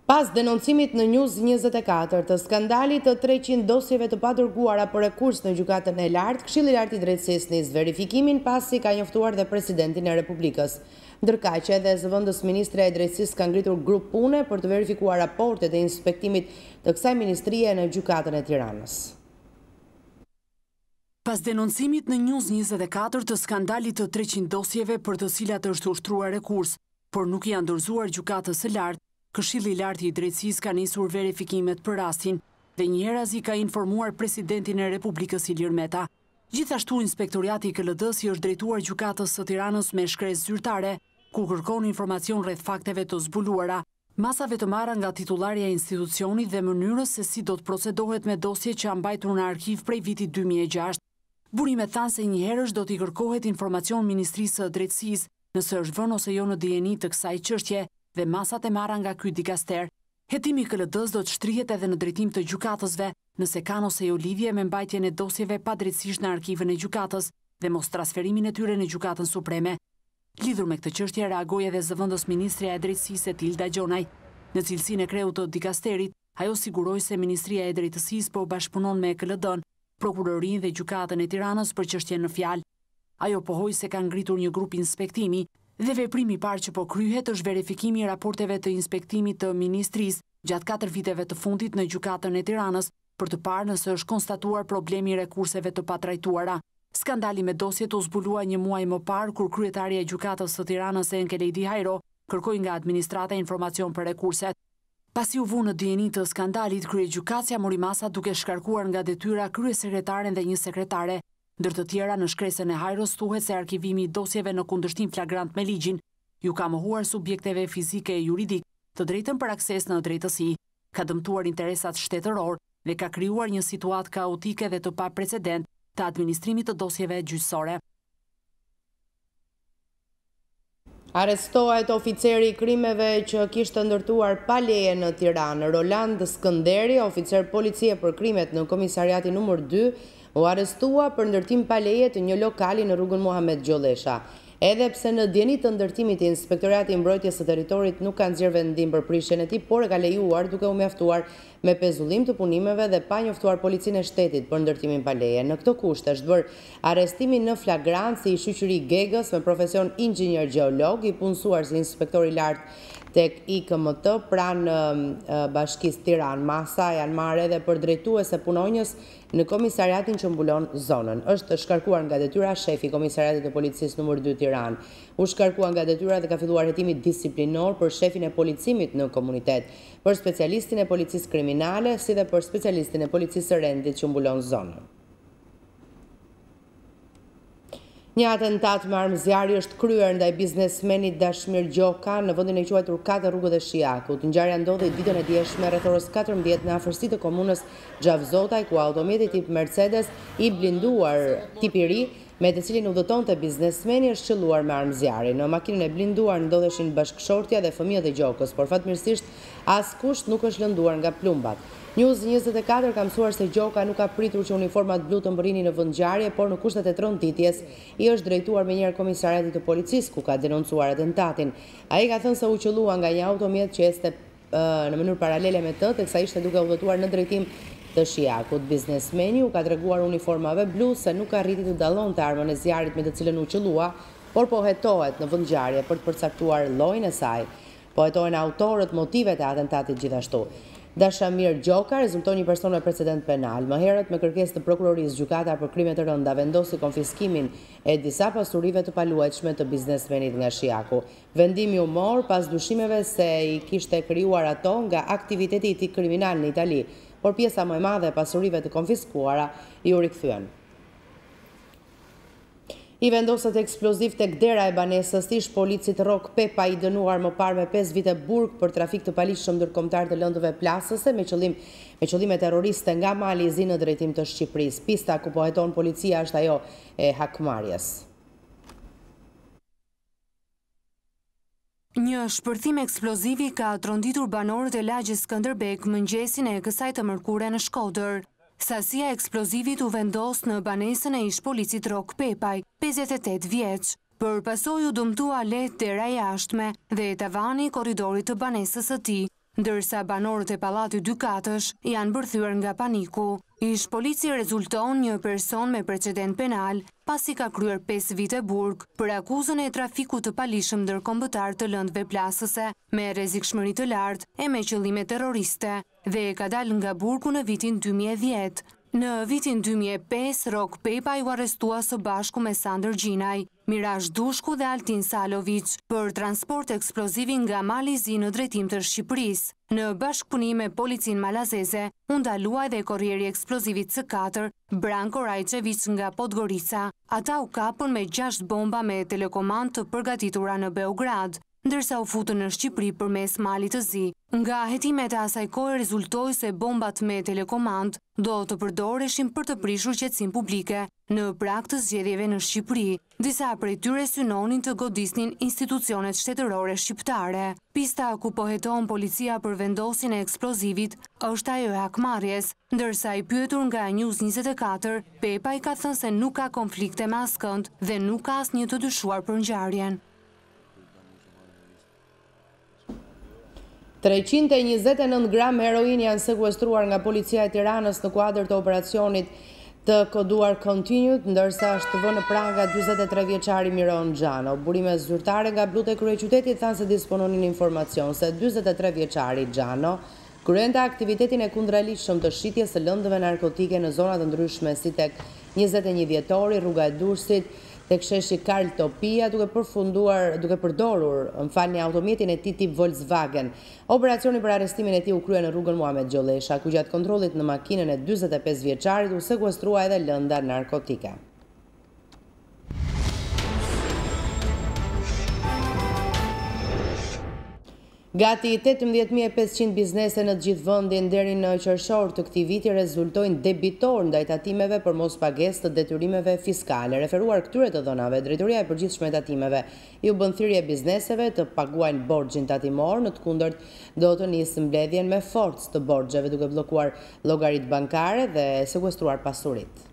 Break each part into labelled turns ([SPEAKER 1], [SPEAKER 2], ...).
[SPEAKER 1] Pas denoncimit në News24 të skandalit të 300 dosjeve të padërguara për rekurs në gjykatën e lartë, Këshilli i Lartë i Drejtësisë nis verifikimin pasi ka njoftuar dhe presidentin e Republikës. Ndërkaq edhe zëvendës ministre e Drejtësisë ka ngritur grup pune për të verifikuar raportet e inspektimit të kësaj ministrie në gjykatën e Tiranës.
[SPEAKER 2] Pas denoncimit në News24 të skandalit të 300 dosjeve për të cilat është ushtruar rekurs, por nuk janë dorëzuar gjykatës së lartë, Këshilli i Lartë i Drejtësisë ka nisur verifikimet për rastin dhe njëherëzi ka informuar presidentin e Republikës Ilir Meta. Gjithashtu inspektoriati i KLD-s i është drejtuar gjykatës së Tiranës me shkresë zyrtare, ku kërkon informacion rreth fakteve të zbuluara, masave të marra nga titullarja e institucionit dhe mënyrës se si do të procedohet me dosje që janë mbajtur në arkiv prej vitit 2006. Burimet thanë se njëherësh do t'i kërkohet informacion Ministrisë së Drejtësisë nëse është vënë ose jo në dijeni të kësaj çështje dhe masat e marra nga ky dikaster. Hetimi i KLD-s do të shtrihet edhe në drejtim të gjykatësve nëse kanë ose jo lidhje me mbajtjen e dosjeve padrejtësisht në arkivën e gjykatës dhe mos transferimin e tyre në gjykatën supreme. Lidhur me këtë çështje reagoi edhe zëvendës ministre e Drejtësisë Tilda Gjonaj. Në cilësinë e kreut të dikasterit, ajo siguroi se Ministria e Drejtësisë po bashkëpunon me KLD-n, prokurorinë dhe gjykatën e Tiranës për çështjen në fjalë. Ajo pohoi se ka ngritur një grup inspektimi dhe veprimi i parë që po kryhet është verifikimi i raporteve të inspektimit të ministrisë gjatë 4 viteve të fundit në gjykatën e Tiranës për të parë nëse është konstatuar problemi i rekurseve të patrajtuara. Skandali me dosjet u zbulua një muaj më parë kur kryetaria e gjykatës së Tiranës Enkelejdi Hajro kërkoi nga administrata informacion për rekurset. Pasi u vu në dijeni të skandalit, kryegjykatësia mori masa duke shkarkuar nga detyra kryesekretaren dhe një sekretare. Ndër të tjera në shkresën e Hajros thuhet se arkivimi i dosjeve në kundërshtim flagrant me ligjin ju ka mohuar subjekteve fizike e juridik të drejtën për akses në drejtësi, ka dëmtuar interesat shtetëror dhe ka krijuar një situatë kaotike dhe të paprecedent të administrimit të dosjeve gjyqësore.
[SPEAKER 1] Arrestohet oficeri i krimeve që kishte ndërtuar pa leje në Tiranë. Roland Skënderi, oficer policie për krimet në komisariatin numër 2, u arrestua për ndërtim pa leje të një lokali në rrugën Muhamet Gjollesha. Edhe pse në dijeni të ndërtimit i Inspektorati i Mbrojtjes së Territorit nuk ka nxjerrë vendim për prishjen e tij, por e ka lejuar duke u mjaftuar me pezullim të punimeve dhe pa njoftuar policinë e shtetit për ndërtimin pa leje. Në këtë kusht është bërë arrestimi në flagrancë i shoqëri Gegës me profesion inxhinier gjeolog i punësuar si inspektor i lartë tek IKMT pranë Bashkisë Tiranë. Masa janë marrë edhe për drejtuese punonjës në komisariatin që mbulon zonën. Është shkarkuar nga detyra shefi i komisariatit të policisë numër 2 Tiranë. U shkarkua nga detyra dhe ka filluar hetimi disiplinor për shefin e policimit në komunitet, për specialistin e policisë kriminale, si dhe për specialistin e policisë së rendit që mbulon zonën. Një atentat me armë zjarri është kryer ndaj biznesmenit Dashmir Gjoka në vendin e quajtur Katër Rrugët e Shijakut. Ngjarja ndodhi ditën e djeshme rreth orës 14 në afërsi të komunës Xhavzotaj, ku automjeti tip Mercedes i blinduar tip i ri me të cilin udhëtonte biznesmeni është qelluar me armë zjarri. Në makinën e blinduar ndodheshin bashkëshortja dhe fëmijët e Gjokës, por fatmirësisht askush nuk është lënduar nga plumbat. News24 ka mësuar se Gjoka nuk ka pritur që uniformat blu të mbërrinin në vend ngjarje, por në kushtet e tronitjes i është drejtuar menjëherë komisariatit të policisë ku ka denoncuar atentatin. Ai ka thënë se u qellua nga një automjet që ecte në mënyrë paralele me të, teksa ishte duke udhëtuar në drejtim të Shijakut. Biznesmeni u ka treguar uniformave blu se nuk arriti të dallonte armën e zjarrit me të cilën u qellua, por po hetohet në vend ngjarje për të përcaktuar llojin e saj. Po hetohen autorët, motivet e atentatit gjithashtu. Dashmir Gjoka rezulton një person me precedent penal. Më herët me kërkesë të prokurorisë gjykata për krime të rënda vendosi konfiskimin e disa pasurive të paluajtshme të biznesmenit nga Shijaku. Vendimi u mor pas dyshimeve se i kishte krijuar ato nga aktiviteti i tij kriminal në Itali, por pjesa më e madhe e pasurive të konfiskuara i u rikthyen. I vendosët eksploziv tek dera e banesës ish policit Rok Pepa i dënuar më parë me 5 vite burg për trafik të paligjshëm ndërkombëtar të lëndëve plasëse me qëllime terroriste nga Mali i Zi në drejtim të Shqipërisë. Pista ku po heton policia është ajo e hakmarrjes.
[SPEAKER 3] Një shpërthim eksplozivi ka tronditur banorët e lagjes Skënderbek mëngjesin e kësaj të mërkure në Shkodër. Sasia eksplozivit u vendos në banesën e ish policit Rok Pepaj, 58 vjeç. Për pasojë u dëmtua lehtë dera jashtme dhe tavani i korridorit të banesës së tij. ndërsa banorët e pallatit gjykatësh janë bërthyer nga paniku. Ish polici rezulton një person me precedent penal pasi ka kryer 5 vite burg për akuzën e trafikut të palishëm ndërkombëtar të lëndëve plasëse me rrezikshmëri të lartë e me qëllime terroriste dhe ka dalë nga burgu në vitin 2010. Në vitin 2005, Rok Pepa u arrestua së bashku me Sandër Gjinaj, Mirash Dushku dhe Altin Salovic për transport eksplozivi nga Malizi në drejtim të Shqipërisë. Në bashkëpunim me policin malazeze, u ndalua edhe korrieri eksplozivit C4, Branko Rajčević nga Podgorica. Ata u kapën me 6 bomba me telekomand të përgatitura në Beograd, ndërsa u futën në Shqipëri përmes malit të zi. Nga hetimet e asaj kohe rezultoi se bombat me telekomand do të përdoreshin për të prishur qetësinë publike në prag të zgjedhjeve në Shqipëri. Disa prej tyre synonin të godisnin institucionet shtetërore shqiptare. Pista ku po heton policia për vendosjen e eksplozivit është ajo e hakmarrjes, ndërsa i pyetur nga News24, Pepa i ka thënë se nuk ka konflikte me askënd dhe nuk ka asnjë të dyshuar për ngjarjen.
[SPEAKER 1] 329 gram heroin janë sekuestruar nga policia e Tiranës në kuadër të operacionit të koduar Continued, ndërsa është vënë në pranga 43 vjeçari Miron Xhano. Burime zyrtare nga blut e kryeqytetit thanë se dispononin informacion se 43 vjeçari Xhano kryente aktivitetin e kundërligjshëm të shitjes së lëndëve narkotike në zona të ndryshme si tek 21 vjetori, rruga e Durrësit, tek sheshi Karl Topia, duke përdorur automjetin e tij tip Volkswagen. Operacioni për arrestimin e tij u krye në rrugën Muhamet Gjollesha, ku gjatë kontrollit në makinën e 45 vjeçarit u sekuestrua edhe lënda narkotike. Gati 18.500 biznese në gjithë vendin deri në qershor të këtij viti rezultojnë debitor ndaj tatimeve për mospagesë të detyrimeve fiskale. Referuar këtyre të dhënave, Drejtoria e Përgjithshme e Tatimeve u bën thirrje bizneseve të paguajnë borxhin tatimor, në të kundërt do të nisë mbledhjen me forcë të borxheve duke bllokuar llogaritë bankare dhe sekuestruar pasuritë.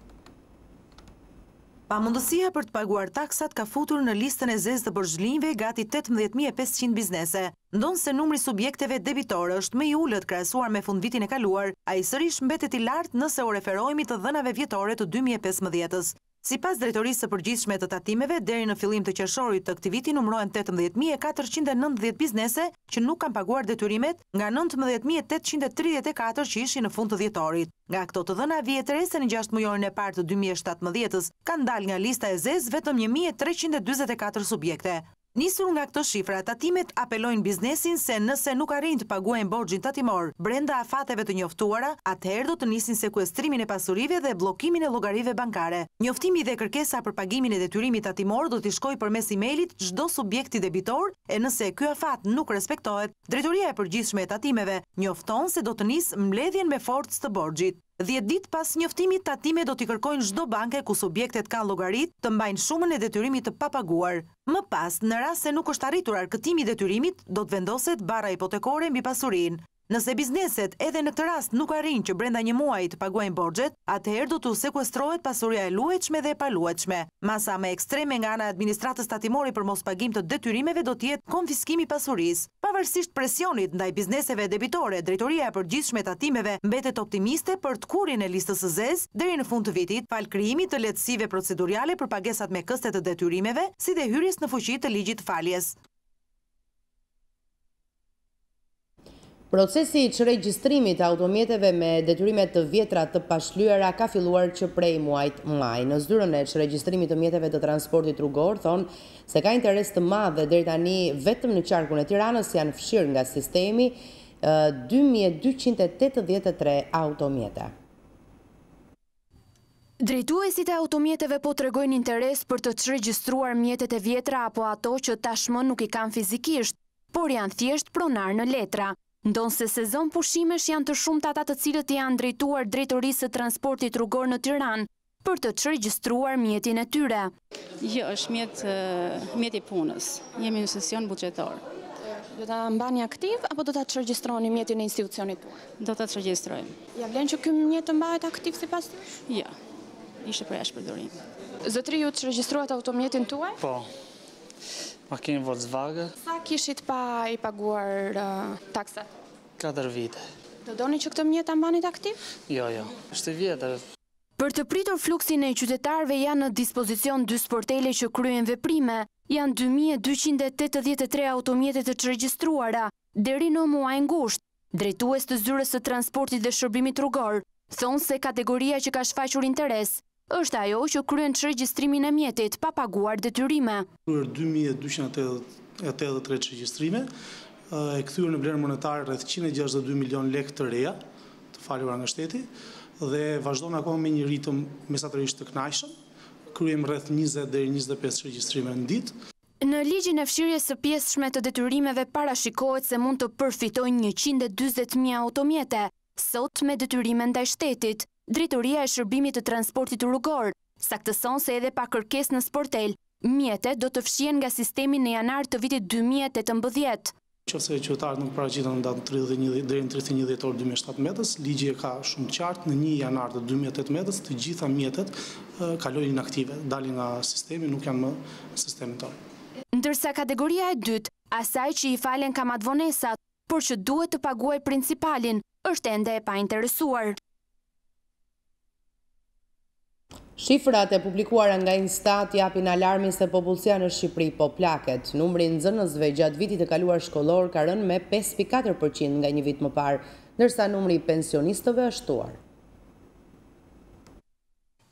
[SPEAKER 4] Pamundësia për të paguar taksat ka futur në listën e zezë të borxhlinjve gati 18.500 biznese. Ndonë se numri subjekteve debitore është më i ulët krahasuar me fundvitin e kaluar, ai sërish mbetet i lartë nëse u referohemi të dhënave vjetore të 2015-s. Sipas Drejtorisë së Përgjithshme të Tatimeve, deri në fillim të qershorit të këtij viti numërohen 18.490 biznese që nuk kanë paguar detyrimet nga 19.834 që ishin në fund të dhjetorit. Nga këto të dhëna vjetre, se në 6 mujorin e parë të 2017-s kanë dalë nga lista e zezë vetëm 1.344 subjekte. Nisur nga këto shifra, tatimet apelojnë biznesin se nëse nuk arrin të paguajnë borxhin tatimor brenda afateve të njoftuara, atëherë do të nisin sekuestrimin e pasurive dhe bllokimin e llogarive bankare. Njoftimi dhe kërkesa për pagimin e detyrimit tatimor do t'i shkojë përmes emailit çdo subjekti debitor, e nëse ky afat nuk respektohet, Drejtoria e Përgjithshme e Tatimeve njofton se do të nisë mbledhjen me forcë të borxhit. 10 ditë pas njoftimit, tatime do t'i kërkojnë çdo banke ku subjektet kanë llogarit të mbajnë shumën e detyrimit të papaguar. Më pas, në rast se nuk është arritur arkëtimi i detyrimit, do të vendoset barra hipotekore mbi pasurinë. Nëse bizneset edhe në këtë rast nuk arrin që brenda një muaji të paguajnë borxhet, atëherë do të sekuestrohet pasuria e luajtshme dhe e paluajtshme. Masa më ekstreme nga ana e administratës tatimore për mospagim të detyrimeve do të jetë konfiskimi i pasurisë. Pavarësisht presionit ndaj bizneseve debitore, Drejtoria e Përgjithshme e Tatimeve mbetet optimiste për të kurrjen e listës së zezë deri në fund të vitit, fal krijimit të lehtësive procedurale për pagesat me këste të detyrimeve, si dhe hyrjes në fuqi të ligjit të faljes.
[SPEAKER 1] Procesi i çregjistrimit të automjeteve me detyrime të vjetra të pashlyera ka filluar që prej muajit maj. Në zyrën e çregjistrimit të mjeteve të transportit rrugor thonë se ka interes të madh dhe deri tani vetëm në qarkun e Tiranës janë fshirë nga sistemi 2283 automjete.
[SPEAKER 5] Drejtuesit e automjeteve po tregojnë interes për të çregjistruar mjetet e vjetra apo ato që tashmë nuk i kanë fizikisht, por janë thjesht pronar në letra. Ndonë se sezon pushimesh janë të shumta ata të cilët janë drejtuar Drejtorisë së Transportit Rrugor në Tiranë për të çregjistruar mjetin e tyre.
[SPEAKER 6] Jo, është mjet i punës. Jemi në sesion buxhetor.
[SPEAKER 5] Do ta mbani aktiv apo do ta çregjistroni mjetin e institucionit tuaj?
[SPEAKER 6] Do ta çregistrojmë.
[SPEAKER 5] Ja vlen që ky mjet të mbahet aktiv sipas tuaj?
[SPEAKER 6] Jo. Ishte për përdorim.
[SPEAKER 5] Zotri, ju çregjistruat automjetin tuaj?
[SPEAKER 7] Po. Makinë Volkswagen.
[SPEAKER 5] Sa kishit pa i paguar taksat?
[SPEAKER 7] 4 vite.
[SPEAKER 5] Do doni që këtë mjet ta mbanit aktiv?
[SPEAKER 7] Jo, është e vjetër.
[SPEAKER 5] Për të pritur fluksin e qytetarëve janë në dispozicion 2 sportele që kryen veprime. Janë 2283 automjete të çregjistruara deri në muajin gusht. Drejtues të zyrës së transportit dhe shërbimit rrugor thonë se kategoria që ka shfaqur interes është ajo që kryen çregjistrimin e mjetit pa paguar detyrime.
[SPEAKER 8] Kryer 2283 çregjistrime, e kthyer në vlerë monetare rreth 162 milion lekë të reja, të falura nga shteti, dhe vazhdon akoma me një ritëm mesatërisht të kënaqshëm. Kryejmë rreth 20 deri 25 regjistrime në ditë.
[SPEAKER 5] Në ligjin e fshirjes së pjesëshme të detyrimeve parashikohet se mund të përfitojnë 140.000 automjete, sot me detyrime ndaj shtetit. Drejtoria e shërbimit të transportit rrugor saktëson se edhe pa kërkesë në sportel, mjetet do të fshihen nga sistemi në janar të vitit 2018.
[SPEAKER 8] Qofse qytetarët nuk paraqiten në datën 31 deri në 31 dhjetor 2017, ligji e ka shumë qartë, në 1 janar të 2018 të gjitha mjetet kalojnë inaktive, dalin nga sistemi, nuk janë më në sistemin tonë.
[SPEAKER 5] Ndërsa kategoria e dytë, asaj që i falen kamatvonesat, por që duhet të paguaj principalin, është ende e painteresuar.
[SPEAKER 1] Shifrat e publikuara nga Instat japin alarmin se popullsia në Shqipëri po plaket. Numri i nxënësve gjatë vitit të kaluar shkollor ka rënë me 5.4% nga një vit më parë, ndërsa numri i pensionistëve është shtuar.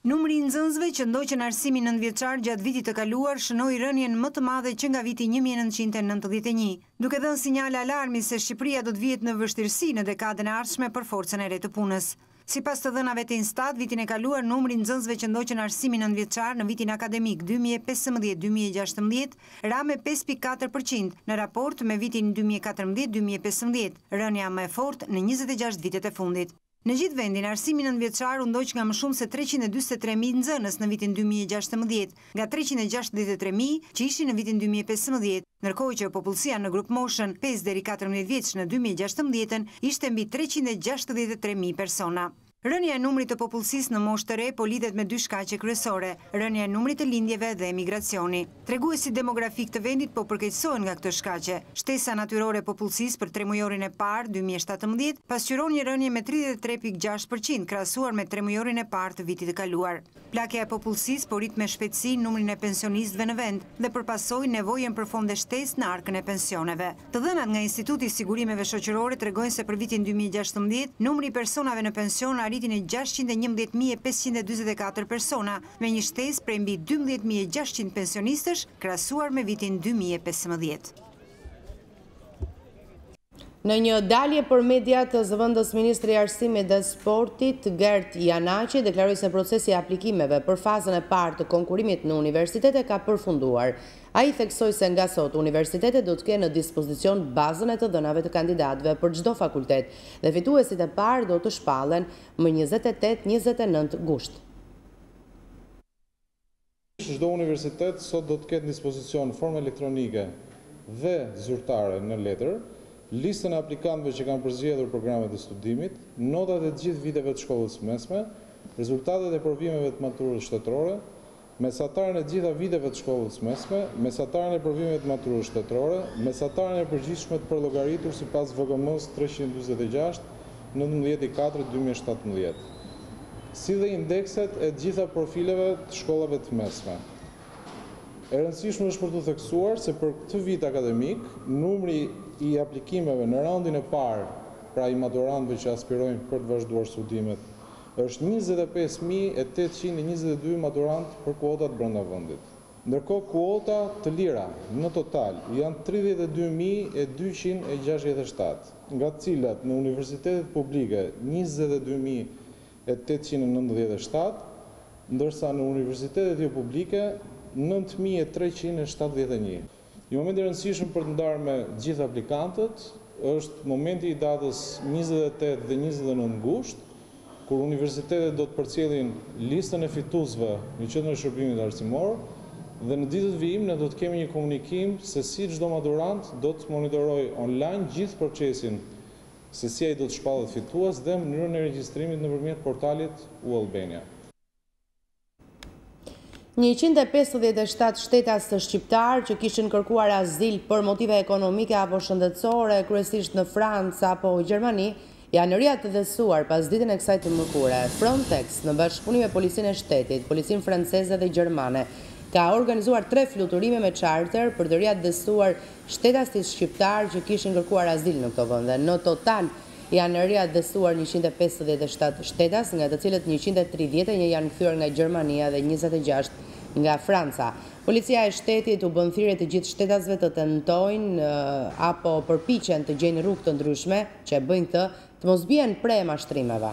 [SPEAKER 9] Numri i nxënësve që ndoqën arsimin 9-vjeçar gjatë vitit të kaluar shënoi rënien më të madhe që nga viti 1991, duke dhënë sinjale alarmi se Shqipëria do të vihet në vështirësi në dekadën e ardhshme për forcën e re të punës. Sipas të dhënave të Instat, vitin e kaluar numri i nxënësve që ndoqën arsimin 9-vjeçar në vitin akademik 2015-2016 ra me 5.4% në raport me vitin 2014-2015, rënja më e fortë në 26 vitet e fundit. Në gjithë vendin, arsimi 9-vjeçar u ndoq nga më shumë se 343.000 nxënës në vitin 2016, nga 363.000 që ishin në vitin 2015, ndërkohë që popullsia në grup moshën 5 deri 14 vjeç në 2016 ishte mbi 363.000 persona. Rënja e numrit të popullsisë në moshë të re po lidhet me 2 shkaqe kryesore, rënja e numrit të lindjeve dhe emigracioni. Treguesit demografik të vendit po përkeqësohen nga këtë shkaqe. Shtesa natyrore e popullsisë për 3 mujorin e parë 2017 pasqyron një rënje me 33.6% krahasuar me 3 mujorin e parë të vitit të kaluar. Plakja e popullsisë po rrit me shpejtësi numrin e pensionistëve në vend dhe përpasoi nevojën për fonde shtesë në arkën e pensioneve. Të dhënat nga Instituti i Sigurimeve Shoqërore tregojnë se për vitin 2016 numri i personave në pension arritin e 611.524 persona, me një shtesë prej mbi 12.600 pensionistësh krahasuar me vitin 2015.
[SPEAKER 1] Në një dalje për mediat, zëvendës ministri i Arsimit dhe Sportit, Gert Janaqi, deklaroi se procesi i aplikimeve për fazën e parë të konkurimit në universitete ka përfunduar. Ai theksoi se nga sot universitetet do të kenë në dispozicion bazën e të dhënave të kandidatëve për çdo fakultet dhe fituesit e parë do të shpallen më 28-29 gusht.
[SPEAKER 10] Çdo universitet sot do të ketë në dispozicion formë elektronike dhe zyrtare në letër, listën e aplikantëve që kanë përzgjedhur programet e studimit, notat e gjithë viteve të shkollës mesme, rezultatet e provimeve të maturës shtetërore, mesatarën e gjitha viteve të shkollës mesme, mesatarën e provimeve të maturës shtetërore, mesatarën e përgjithshme të përllogaritur sipas VGM-s 346 19/4/2017, si dhe indekset e gjitha profileve të shkollave të mesme. E rëndësishme është për të theksuar se për këtë vit akademik, numri i aplikimeve në raundin e parë, pra i maturantëve që aspirojnë për të vazhduar studimet, është 25.822 maturantë për kuotat brenda vendit. Ndërkohë kuota të lira në total janë 32.267, nga të cilat në universitetet publike 22.897, ndërsa në universitetet jo publike 9.371. Një moment i rëndësishëm për të ndarë me gjithë aplikantët është momenti i datës 28 dhe 29 gusht, kur universitetet do të përcjellin listën e fituesve në qendrën e shërbimit arsimor dhe në ditët vijim ne do të kemi një komunikim se si çdo maturant do të monitorojë online gjithë procesin se si ai do të shpallet fitues dhe mënyrën e regjistrimit nëpërmjet portalit U Albania.
[SPEAKER 1] 157 shtetas të shqiptar që kishin kërkuar azil për motive ekonomike apo shëndetësore, kryesisht në Francë apo Gjermani, janë riat të dhesuar pas ditën e kësaj të mërkure. Frontex, në bashkëpunim me policinë e shtetit, policinë franceze dhe gjermane, ka organizuar 3 fluturime me charter për të riat dhesuar shtetasit shqiptar që kishin kërkuar azil në këto vende. Në total, janë riat dhesuar 157 shtetas, nga të cilët 131 janë kthyer nga Gjermania dhe 26 nga Franca. Policia e shtetit u bën thirrje të gjithë shtetasve të tentojnë apo përpiqen të gjejnë rrugë të ndryshme që e bëjnë të mos bien pre mashtrimeve.